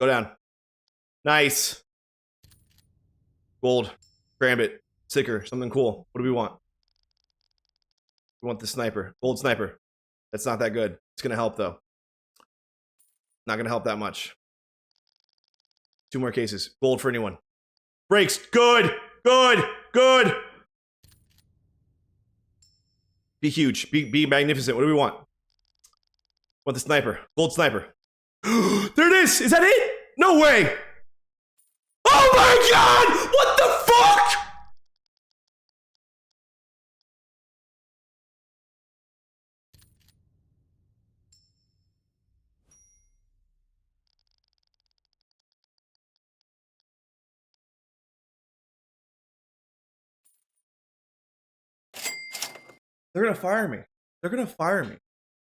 Go down. Nice. Gold. Gambit. Sicker. Something cool. What do we want? We want the sniper. Gold sniper. That's not that good. It's going to help, though. Not going to help that much. 2 more cases. Gold for anyone. Breaks. Good. Good. Good. Be huge. Be magnificent. What do we want? Want the sniper. Gold sniper. There it is. Is that it? No way. Oh my god! What the fuck? They're gonna fire me. They're gonna fire me.